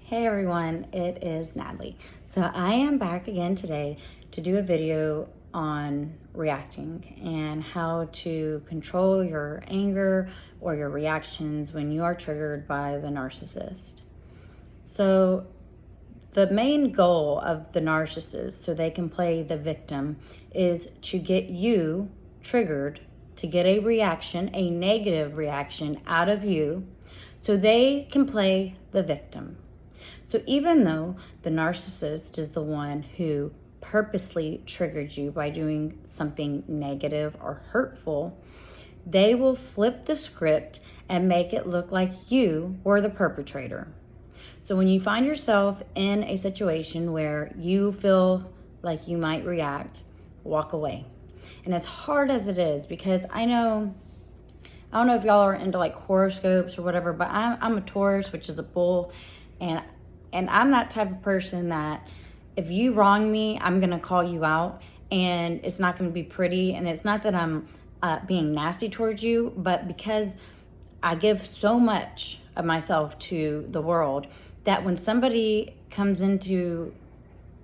Hey everyone, it is Natalie. So I am back again today to do a video on reacting and how to control your anger or your reactions when you are triggered by the narcissist. So the main goal of the narcissist, so they can play the victim, is to get you triggered, to get a reaction, a negative reaction out of you, so they can play the victim. So even though the narcissist is the one who purposely triggered you by doing something negative or hurtful, they will flip the script and make it look like you were the perpetrator. So when you find yourself in a situation where you feel like you might react, walk away. And as hard as it is, because I don't know if y'all are into like horoscopes or whatever, but I'm a Taurus, which is a bull, and I'm that type of person that if you wrong me, I'm gonna call you out, and it's not gonna be pretty. And it's not that I'm being nasty towards you, but because I give so much of myself to the world, that when somebody comes into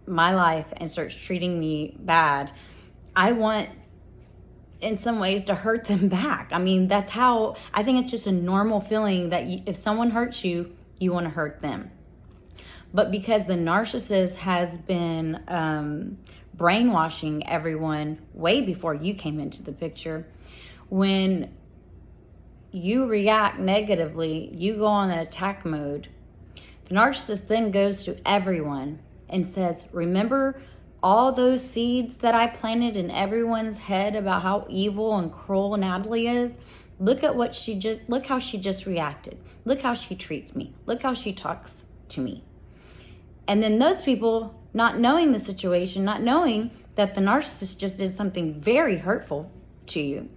my life and starts treating me bad, I want in some ways to hurt them back. I mean, that's how, I think it's just a normal feeling that if someone hurts you, you want to hurt them. But because the narcissist has been brainwashing everyone way before you came into the picture, when you react negatively, you go on an attack mode. The narcissist then goes to everyone and says, remember all those seeds that I planted in everyone's head about how evil and cruel Natalie is? Look at how she just reacted. Look how she treats me. Look how she talks to me. And then those people, not knowing the situation, not knowing that the narcissist just did something very hurtful to you,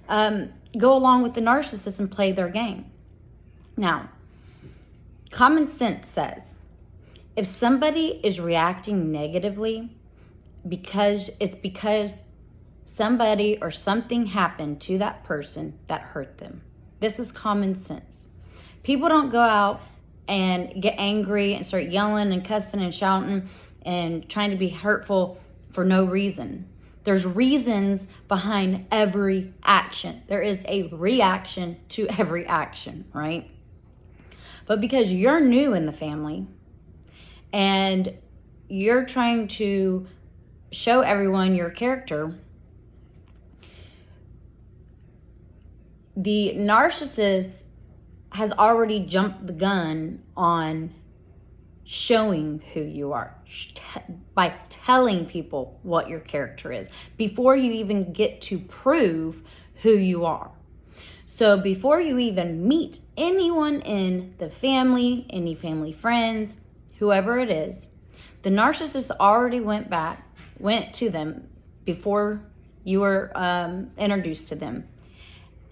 go along with the narcissist and play their game. Now, common sense says, if somebody is reacting negatively because somebody or something happened to that person that hurt them. This is common sense. People don't go out and get angry and start yelling and cussing and shouting and trying to be hurtful for no reason. There's reasons behind every action. There is a reaction to every action, right? But because you're new in the family and you're trying to show everyone your character, the narcissist has already jumped the gun on showing who you are by telling people what your character is before you even get to prove who you are. So before you even meet anyone in the family, any family friends, whoever it is, the narcissist already went to them before you were introduced to them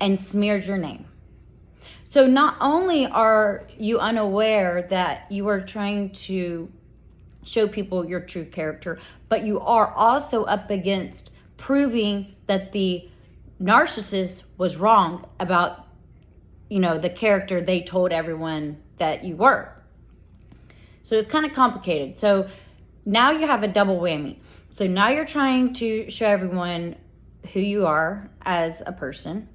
and smeared your name. So not only are you unaware that you are trying to show people your true character, but you are also up against proving that the narcissist was wrong about, the character they told everyone that you were. So it's kind of complicated. So now you have a double whammy. So now you're trying to show everyone who you are as a person,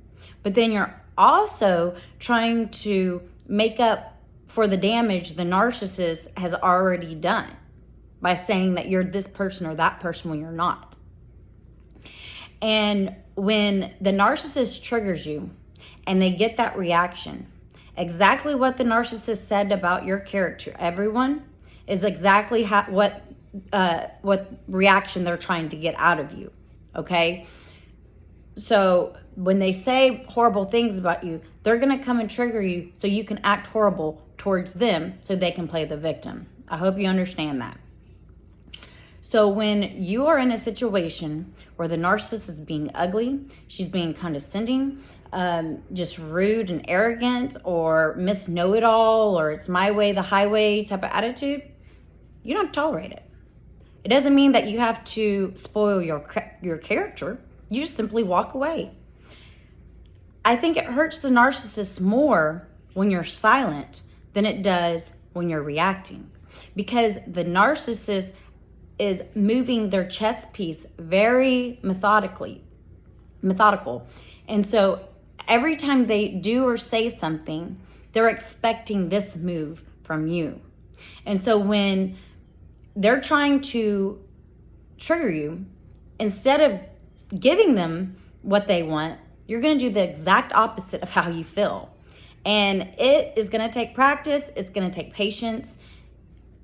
but then you're also trying to make up for the damage the narcissist has already done by saying that you're this person or that person when you're not. And when the narcissist triggers you and they get that reaction, exactly what the narcissist said about your character, everyone, is exactly what reaction they're trying to get out of you, okay? So when they say horrible things about you, they're going to come and trigger you so you can act horrible towards them so they can play the victim. I hope you understand that. So when you are in a situation where the narcissist is being ugly, she's being condescending, just rude and arrogant, or Miss Know-It-All, or it's my way, the highway type of attitude, you don't tolerate it. It doesn't mean that you have to spoil your character. You just simply walk away. I think it hurts the narcissist more when you're silent than it does when you're reacting, because the narcissist is moving their chess piece very methodical. And so every time they do or say something, they're expecting this move from you. And so when they're trying to trigger you, instead of giving them what they want, you're going to do the exact opposite of how you feel. And it is going to take practice. It's going to take patience.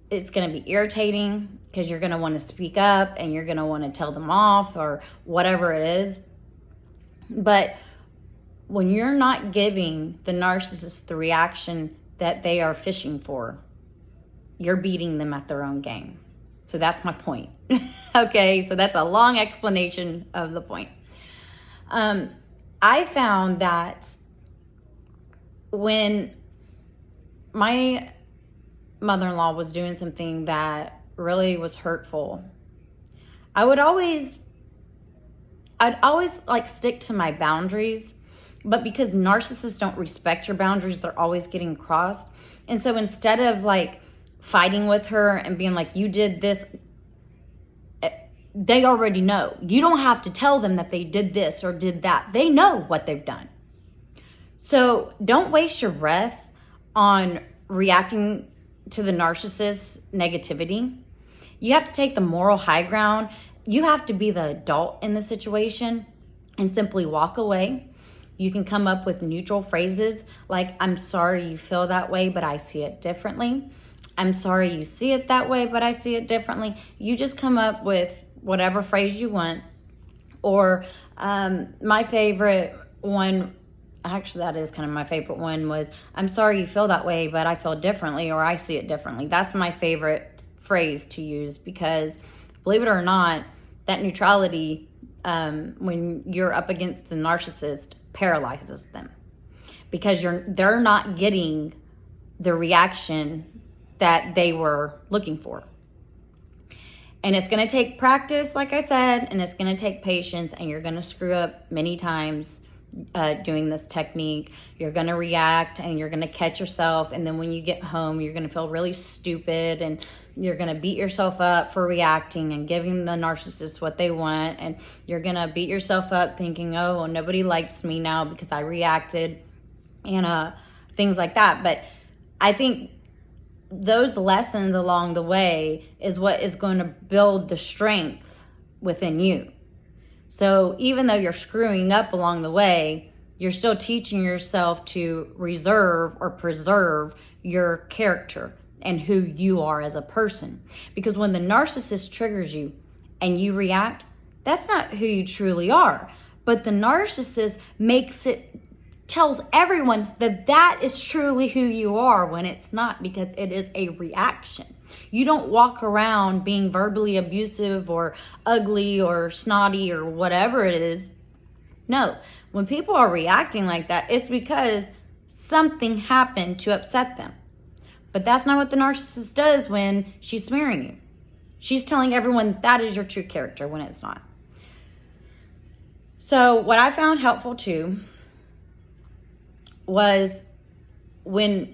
It's going to be irritating because you're going to want to speak up and you're going to want to tell them off or whatever it is. But when you're not giving the narcissist the reaction that they are fishing for, you're beating them at their own game. So that's my point. Okay, so that's a long explanation of the point. I found that when my mother-in-law was doing something that really was hurtful, I'd always like stick to my boundaries, but because narcissists don't respect your boundaries, they're always getting crossed. And so instead of like fighting with her and being like, you did this, they already know. You don't have to tell them that they did this or did that. They know what they've done. So don't waste your breath on reacting to the narcissist's negativity. You have to take the moral high ground. You have to be the adult in the situation and simply walk away. You can come up with neutral phrases like, I'm sorry you feel that way, but I see it differently. I'm sorry you see it that way, but I see it differently. You just come up with whatever phrase you want. Or my favorite one, actually that is kind of my favorite one, was, I'm sorry you feel that way, but I feel differently, or I see it differently. That's my favorite phrase to use because, believe it or not, that neutrality, when you're up against the narcissist, paralyzes them because they're not getting the reaction that they were looking for. And it's going to take practice, like I said, and it's going to take patience, and you're going to screw up many times doing this technique. You're going to react and you're going to catch yourself, and then when you get home, you're going to feel really stupid, and you're going to beat yourself up for reacting and giving the narcissist what they want, and you're going to beat yourself up thinking, oh, well, nobody likes me now because I reacted, and things like that. But I think those lessons along the way is what is going to build the strength within you. So even though you're screwing up along the way, you're still teaching yourself to reserve or preserve your character and who you are as a person. Because when the narcissist triggers you and you react, that's not who you truly are. But the narcissist tells everyone that that is truly who you are when it's not, because it is a reaction. You don't walk around being verbally abusive or ugly or snotty or whatever it is. No, when people are reacting like that, it's because something happened to upset them. But that's not what the narcissist does when she's smearing you. She's telling everyone that is your true character when it's not. So what I found helpful too was when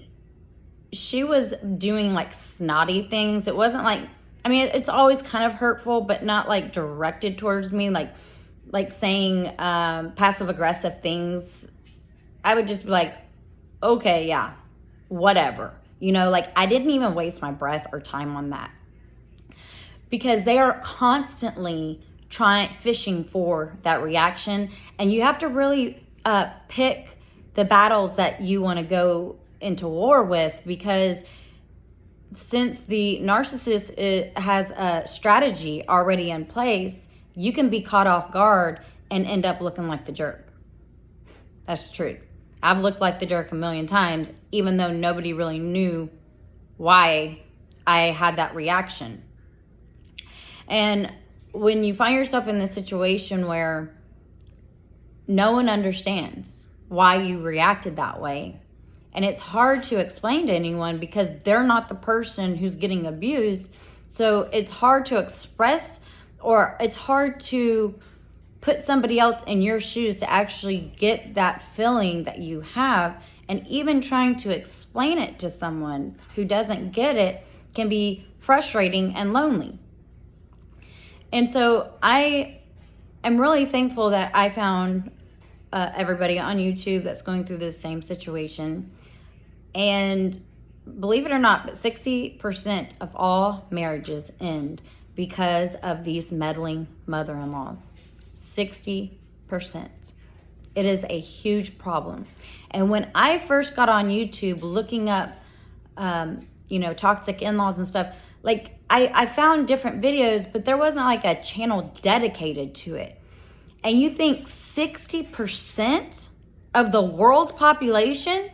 she was doing like snotty things. It wasn't like, I mean, it's always kind of hurtful, but not like directed towards me, like saying passive aggressive things. I would just be like, okay, yeah, whatever. You know, like I didn't even waste my breath or time on that, because they are constantly fishing for that reaction. And you have to really pick the battles that you want to go into war with, because since the narcissist has a strategy already in place, you can be caught off guard and end up looking like the jerk. That's the truth. I've looked like the jerk a million times, even though nobody really knew why I had that reaction. And when you find yourself in this situation where no one understands why you reacted that way, and it's hard to explain to anyone because they're not the person who's getting abused, so it's hard to express, or it's hard to put somebody else in your shoes to actually get that feeling that you have And even trying to explain it to someone who doesn't get it can be frustrating and lonely. And so I am really thankful that I found everybody on YouTube that's going through this same situation. And believe it or not, but 60% of all marriages end because of these meddling mother-in-laws. 60%. It is a huge problem. And when I first got on YouTube looking up, toxic in-laws and stuff, like I found different videos, but there wasn't like a channel dedicated to it. And you think 60% of the world's population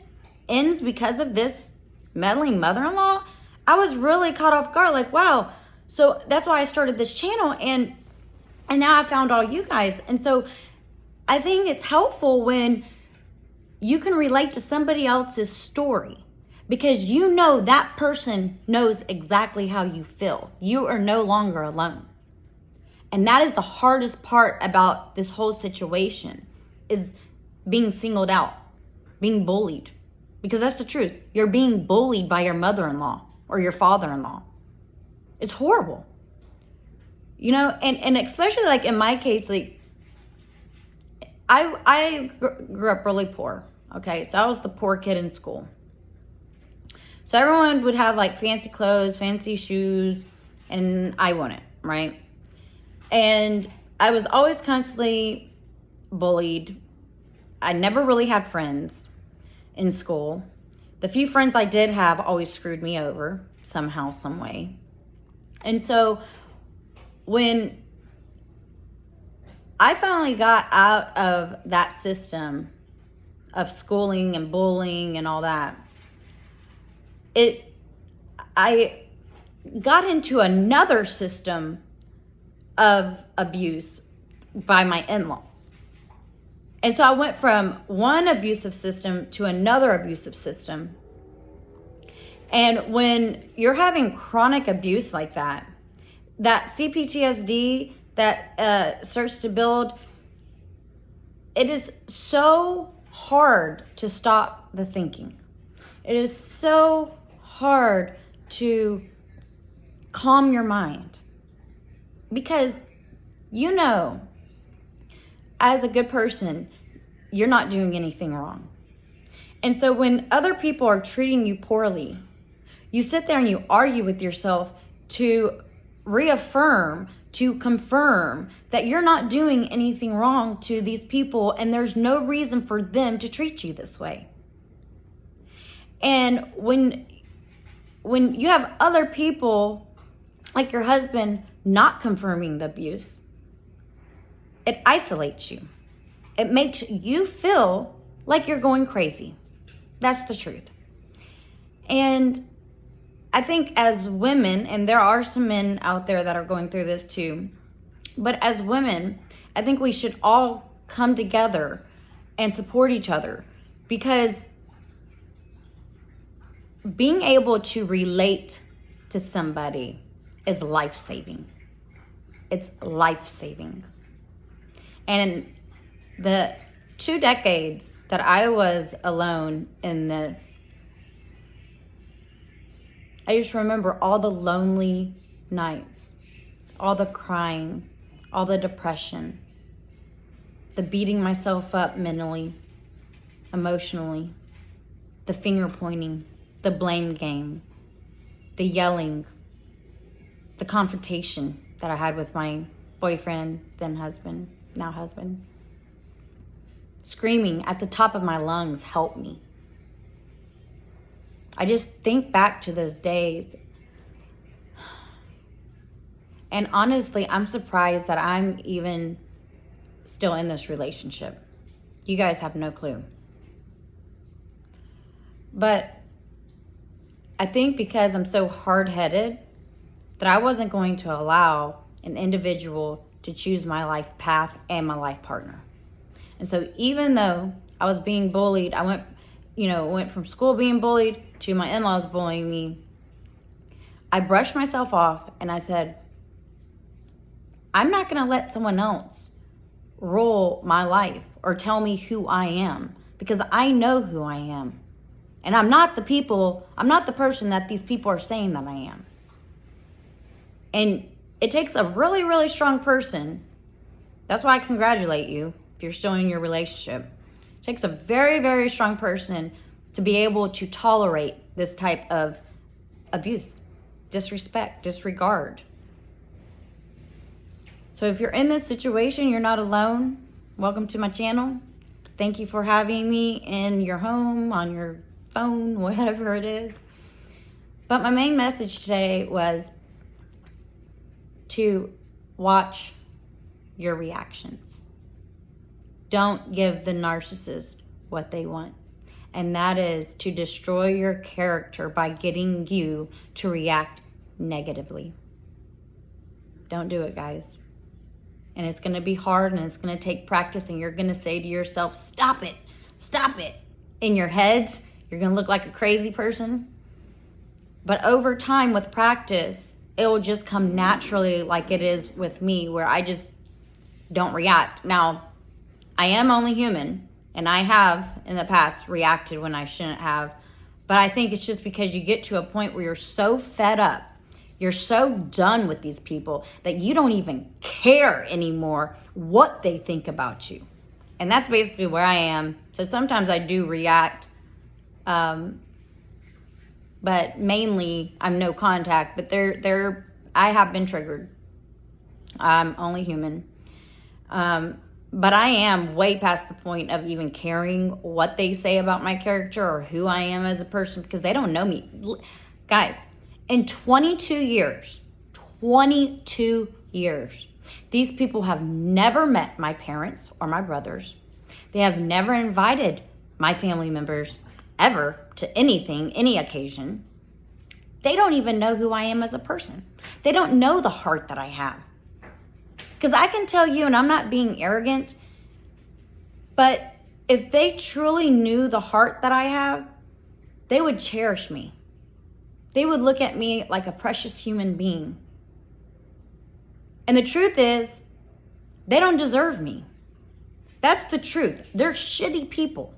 ends because of this meddling mother-in-law? I was really caught off guard, like, wow. So that's why I started this channel, and now I found all you guys. And so I think it's helpful when you can relate to somebody else's story, because you know that person knows exactly how you feel. You are no longer alone. And that is the hardest part about this whole situation, is being singled out, being bullied. Because that's the truth. You're being bullied by your mother-in-law or your father-in-law. It's horrible. And especially like in my case, like I grew up really poor. Okay, so I was the poor kid in school. So everyone would have like fancy clothes, fancy shoes, and I wouldn't, right? And I was always constantly bullied. I never really had friends in school. The few friends I did have always screwed me over somehow, some way. And so when I finally got out of that system of schooling and bullying and all that, I got into another system of abuse by my in-laws. And so I went from one abusive system to another abusive system. And when you're having chronic abuse like that CPTSD that starts to build, it is so hard to stop the thinking. It is so hard to calm your mind, because as a good person, you're not doing anything wrong. And so when other people are treating you poorly, you sit there and you argue with yourself to reaffirm, to confirm that you're not doing anything wrong to these people, and there's no reason for them to treat you this way. And when you have other people, like your husband, not confirming the abuse, it isolates you. It makes you feel like you're going crazy. That's the truth. And I think as women, and there are some men out there that are going through this too, but as women, I think we should all come together and support each other, because being able to relate to somebody is life-saving. It's life-saving. And the 2 decades that I was alone in this, I just remember all the lonely nights, all the crying, all the depression, the beating myself up mentally, emotionally, the finger pointing, the blame game, the yelling, the confrontation that I had with my boyfriend, then husband, now husband. Screaming at the top of my lungs, help me. I just think back to those days. And honestly, I'm surprised that I'm even still in this relationship. You guys have no clue. But I think because I'm so hard-headed that I wasn't going to allow an individual to choose my life path and my life partner. And so even though I was being bullied, I went from school being bullied to my in-laws bullying me, I brushed myself off and I said, I'm not going to let someone else rule my life or tell me who I am, because I know who I am. And I'm not the person that these people are saying that I am. And it takes a really, really strong person. That's why I congratulate you if you're still in your relationship. It takes a very, very strong person to be able to tolerate this type of abuse, disrespect, disregard. So if you're in this situation, you're not alone. Welcome to my channel. Thank you for having me in your home, on your phone, whatever it is. But my main message today was to watch your reactions. Don't give the narcissist what they want. And that is to destroy your character by getting you to react negatively. Don't do it, guys. And it's going to be hard, and it's going to take practice, and you're going to say to yourself, stop it, stop it. In your head, you're going to look like a crazy person. But over time, with practice, it will just come naturally, like it is with me, where I just don't react. Now, I am only human, and I have in the past reacted when I shouldn't have. But I think it's just because you get to a point where you're so fed up, you're so done with these people that you don't even care anymore what they think about you. And that's basically where I am. So sometimes I do react, but mainly I'm no contact. But I have been triggered. I'm only human. But I am way past the point of even caring what they say about my character or who I am as a person, because they don't know me. Guys, in 22 years, these people have never met my parents or my brothers. They have never invited my family members ever to anything, any occasion. They don't even know who I am as a person. They don't know the heart that I have. Because I can tell you, and I'm not being arrogant, but if they truly knew the heart that I have, they would cherish me. They would look at me like a precious human being. And the truth is, they don't deserve me. That's the truth. They're shitty people.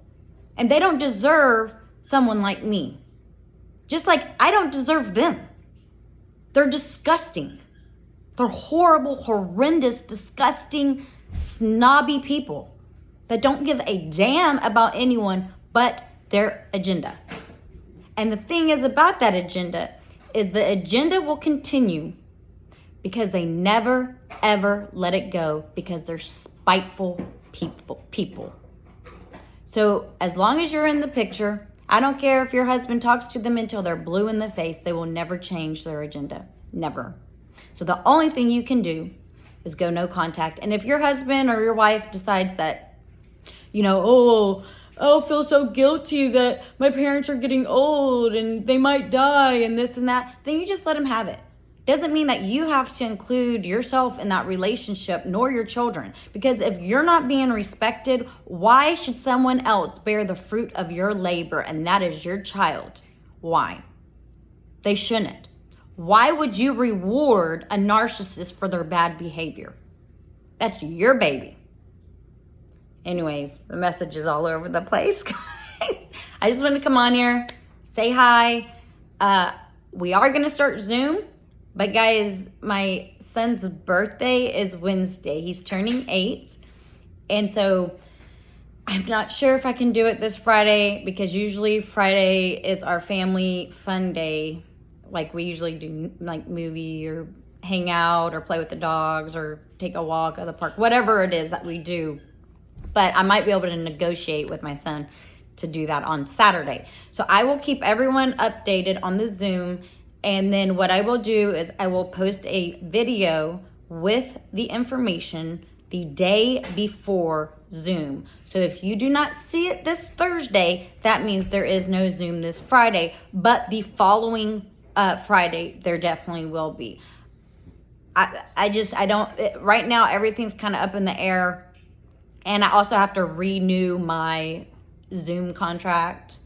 And they don't deserve someone like me. Just like I don't deserve them. They're disgusting. They're horrible, horrendous, disgusting, snobby people that don't give a damn about anyone but their agenda. And the thing is about that agenda is the agenda will continue because they never, ever let it go, because they're spiteful people. So as long as you're in the picture, I don't care if your husband talks to them until they're blue in the face, they will never change their agenda. Never. So the only thing you can do is go no contact. And if your husband or your wife decides that, I feel so guilty that my parents are getting old and they might die and this and that, then you just let them have it. Doesn't mean that you have to include yourself in that relationship, nor your children. Because if you're not being respected, why should someone else bear the fruit of your labor, and that is your child? Why? They shouldn't. Why would you reward a narcissist for their bad behavior? That's your baby. Anyways, the message is all over the place, guys. I just wanted to come on here, say hi. We are going to start Zoom. But guys, my son's birthday is Wednesday. He's turning 8. And so I'm not sure if I can do it this Friday, because usually Friday is our family fun day. Like we usually do like movie or hang out or play with the dogs or take a walk at the park, whatever it is that we do. But I might be able to negotiate with my son to do that on Saturday. So I will keep everyone updated on the Zoom. And then what I will do is I will post a video with the information the day before Zoom. So if you do not see it this Thursday, that means there is no Zoom this Friday. But the following Friday, there definitely will be. Right now, everything's kind of up in the air. And I also have to renew my Zoom contract.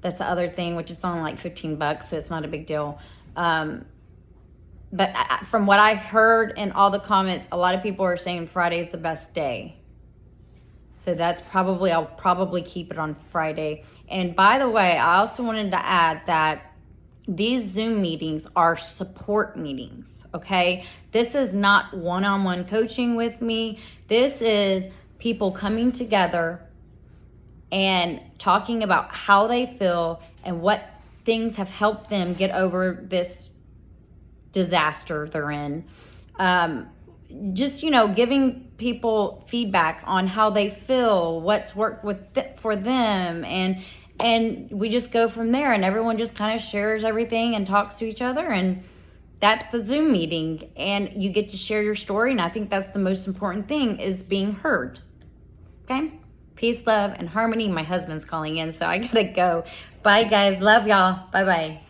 That's the other thing, which is only like $15, so it's not a big deal. But from what I heard in all the comments, a lot of people are saying Friday is the best day. So I'll probably keep it on Friday. And by the way, I also wanted to add that these Zoom meetings are support meetings, okay? This is not one-on-one coaching with me. This is people coming together and talking about how they feel and what things have helped them get over this disaster they're in. Just, giving people feedback on how they feel, what's worked for them, and we just go from there, and everyone just kind of shares everything and talks to each other, and that's the Zoom meeting, and you get to share your story, and I think that's the most important thing, is being heard. Okay? Peace, love, and harmony. My husband's calling in, so I gotta go. Bye, guys. Love y'all. Bye-bye.